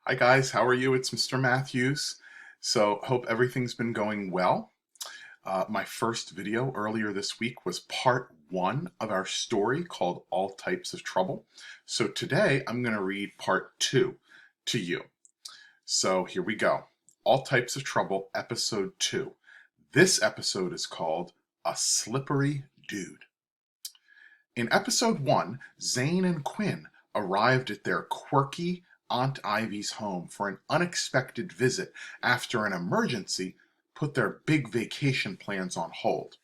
Hi guys, how are you? It's Mr. Matthews. So, hope everything's been going well. My first video earlier this week was part one of our story called All Types of Trouble. So today I'm going to read part two to you. So here we go. All Types of Trouble, episode two. This episode is called A Slippery Dude. In episode one, Zane and Quinn arrived at their quirky Aunt Ivy's home for an unexpected visit after an emergency put their big vacation plans on hold.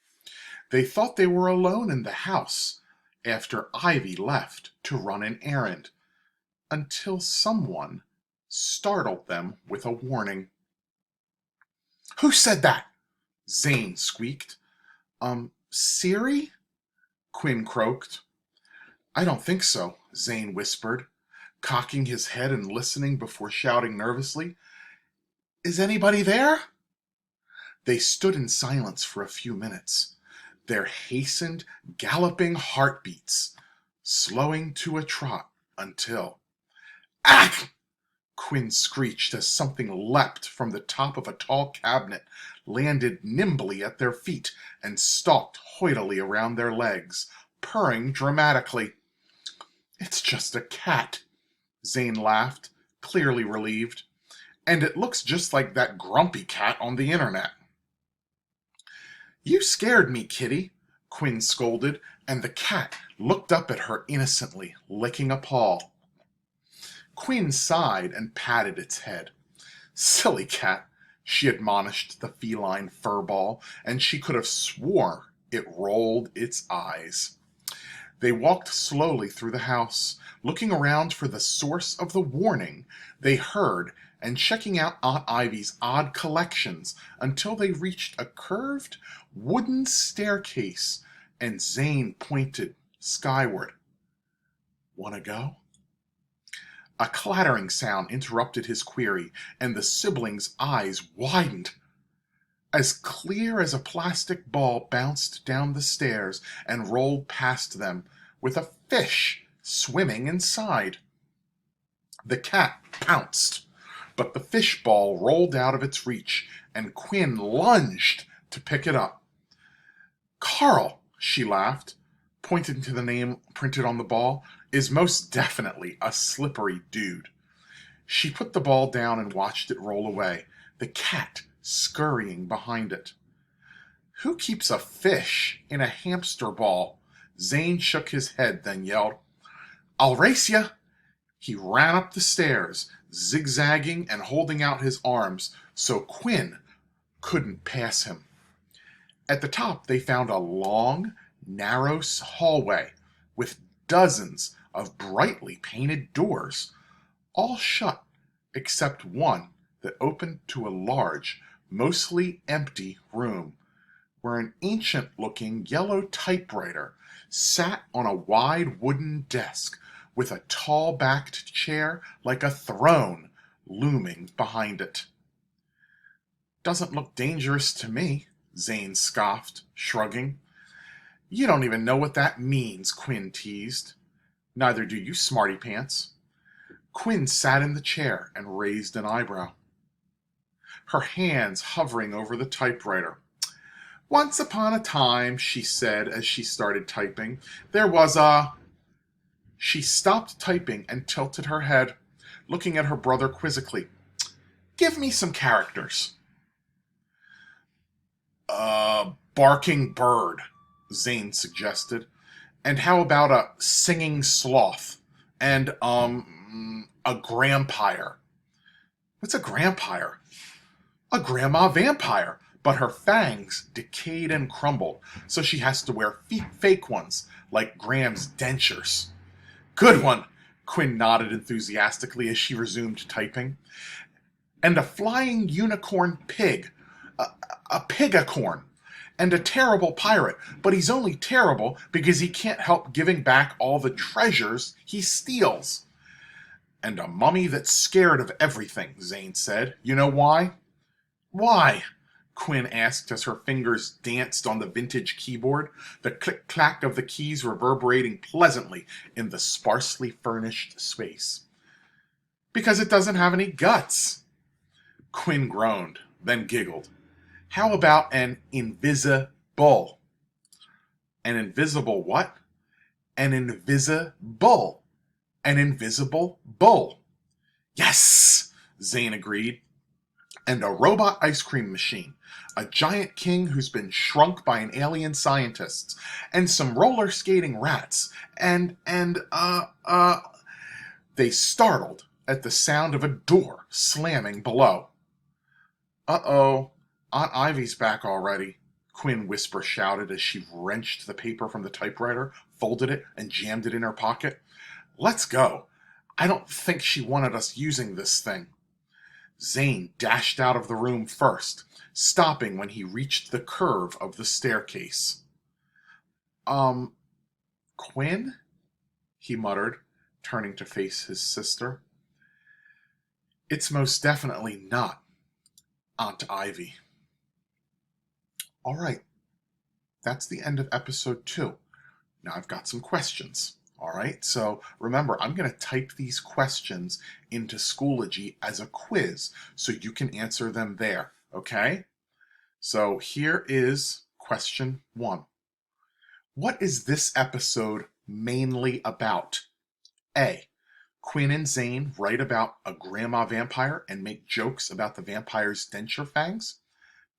They thought they were alone in the house after Ivy left to run an errand, until someone startled them with a warning. "Who said that?" Zane squeaked. Siri?" Quinn croaked. "I don't think so," Zane whispered, cocking his head and listening before shouting nervously, "Is anybody there?" They stood in silence for a few minutes, their hastened, galloping heartbeats slowing to a trot until... "Ack!" Quinn screeched as something leapt from the top of a tall cabinet, landed nimbly at their feet, and stalked hoidily around their legs, purring dramatically. "It's just a cat," Zane laughed, clearly relieved. "And it looks just like that grumpy cat on the internet." "You scared me, kitty," Quinn scolded, and the cat looked up at her innocently, licking a paw. Quinn sighed and patted its head. "Silly cat," she admonished the feline furball, and she could have swore it rolled its eyes. They walked slowly through the house, looking around for the source of the warning they heard and checking out Aunt Ivy's odd collections until they reached a curved wooden staircase, and Zane pointed skyward. "Want to go?" A clattering sound interrupted his query, and the siblings' eyes widened. As clear as a plastic ball bounced down the stairs and rolled past them, with a fish swimming inside. The cat pounced, but the fish ball rolled out of its reach, and Quinn lunged to pick it up. "Carl," she laughed, pointing to the name printed on the ball, "is most definitely a slippery dude." She put the ball down and watched it roll away, the cat scurrying behind it. "Who keeps a fish in a hamster ball?" Zane shook his head, then yelled, "I'll race ya!" He ran up the stairs, zigzagging and holding out his arms so Quinn couldn't pass him. At the top they found a long, narrow hallway with dozens of brightly painted doors, all shut except one that opened to a large, mostly empty room, where an ancient-looking yellow typewriter sat on a wide wooden desk with a tall-backed chair like a throne looming behind it. "Doesn't look dangerous to me," Zane scoffed, shrugging. "You don't even know what that means," Quinn teased. "Neither do you, smarty pants." Quinn sat in the chair and raised an eyebrow, her hands hovering over the typewriter. "Once upon a time," she said as she started typing, "there was a..." She stopped typing and tilted her head, looking at her brother quizzically. "Give me some characters." Barking bird," Zane suggested. "And how about a singing sloth? And, a grampire." "What's a grampire?" "A grandma vampire, but her fangs decayed and crumbled, so she has to wear fake ones, like Graham's dentures." "Good one," Quinn nodded enthusiastically as she resumed typing. "And a flying unicorn pig, a pigacorn, and a terrible pirate, but he's only terrible because he can't help giving back all the treasures he steals." "And a mummy that's scared of everything," Zane said. "You know why?" "Why?" Quinn asked as her fingers danced on the vintage keyboard, the click-clack of the keys reverberating pleasantly in the sparsely furnished space. Because it doesn't have any guts. Quinn groaned, then giggled. How about an invisible? An invisible what? An invisible. An invisible bull. Yes, Zane agreed. And a robot ice cream machine, a giant king who's been shrunk by an alien scientist, and some roller skating rats, and they startled at the sound of a door slamming below. Uh-oh, Aunt Ivy's back already, Quinn whisper shouted as she wrenched the paper from the typewriter, folded it, and jammed it in her pocket. Let's go. I don't think she wanted us using this thing. Zane dashed out of the room first, stopping when he reached the curve of the staircase. Quinn? He muttered, turning to face his sister. It's most definitely not Aunt Ivy. All right, that's the end of episode 2. Now I've got some questions. All right, so remember, I'm going to type these questions into Schoology as a quiz so you can answer them there, okay? So here is question 1. What is this episode mainly about? A. Quinn and Zane write about a grandma vampire and make jokes about the vampire's denture fangs.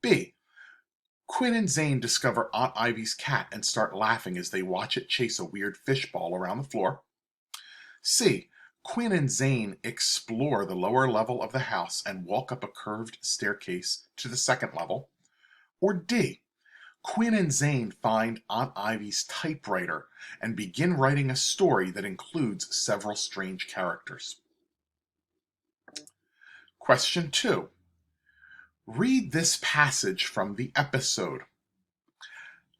B. Quinn and Zane discover Aunt Ivy's cat and start laughing as they watch it chase a weird fish ball around the floor. C. Quinn and Zane explore the lower level of the house and walk up a curved staircase to the second level. Or D. Quinn and Zane find Aunt Ivy's typewriter and begin writing a story that includes several strange characters. Question 2. Read this passage from the episode.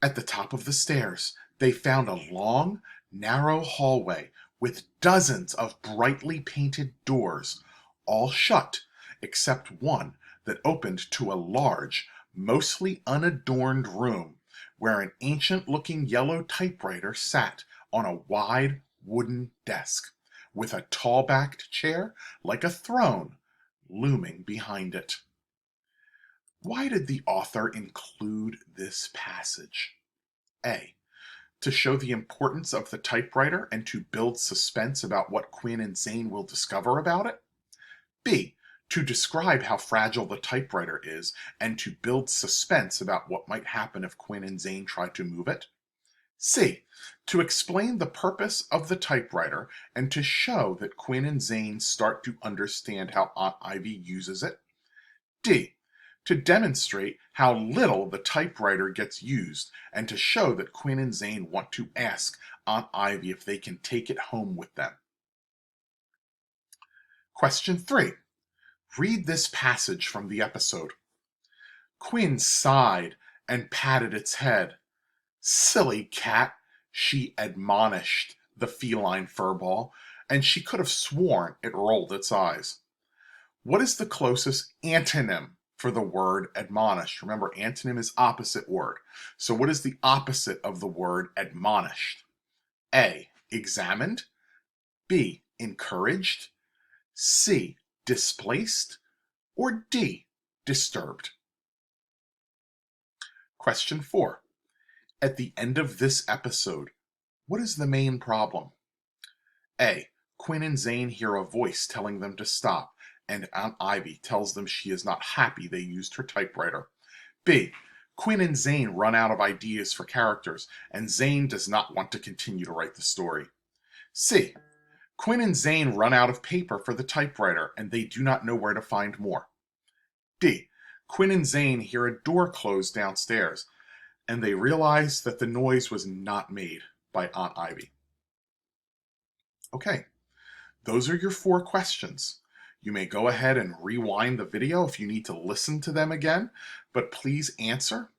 At the top of the stairs, they found a long, narrow hallway with dozens of brightly painted doors, all shut except one that opened to a large, mostly unadorned room where an ancient-looking yellow typewriter sat on a wide wooden desk, with a tall-backed chair like a throne looming behind it. Why did the author include this passage? A. To show the importance of the typewriter and to build suspense about what Quinn and Zane will discover about it. B. To describe how fragile the typewriter is and to build suspense about what might happen if Quinn and Zane try to move it. C. To explain the purpose of the typewriter and to show that Quinn and Zane start to understand how Aunt Ivy uses it. D. To demonstrate how little the typewriter gets used and to show that Quinn and Zane want to ask Aunt Ivy if they can take it home with them. Question 3. Read this passage from the episode. Quinn sighed and patted its head. Silly cat, she admonished the feline furball, and she could have sworn it rolled its eyes. What is the closest antonym for the word admonished? Remember, antonym is opposite word. So what is the opposite of the word admonished? A. Examined. B. Encouraged. C. Displaced. Or D. Disturbed. Question 4. At the end of this episode, what is the main problem? A. Quinn and Zane hear a voice telling them to stop, and Aunt Ivy tells them she is not happy they used her typewriter. B. Quinn and Zane run out of ideas for characters, and Zane does not want to continue to write the story. C. Quinn and Zane run out of paper for the typewriter, and they do not know where to find more. D. Quinn and Zane hear a door close downstairs, and they realize that the noise was not made by Aunt Ivy. Okay, those are your 4 questions. You may go ahead and rewind the video if you need to listen to them again, but please answer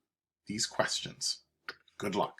these questions. Good luck.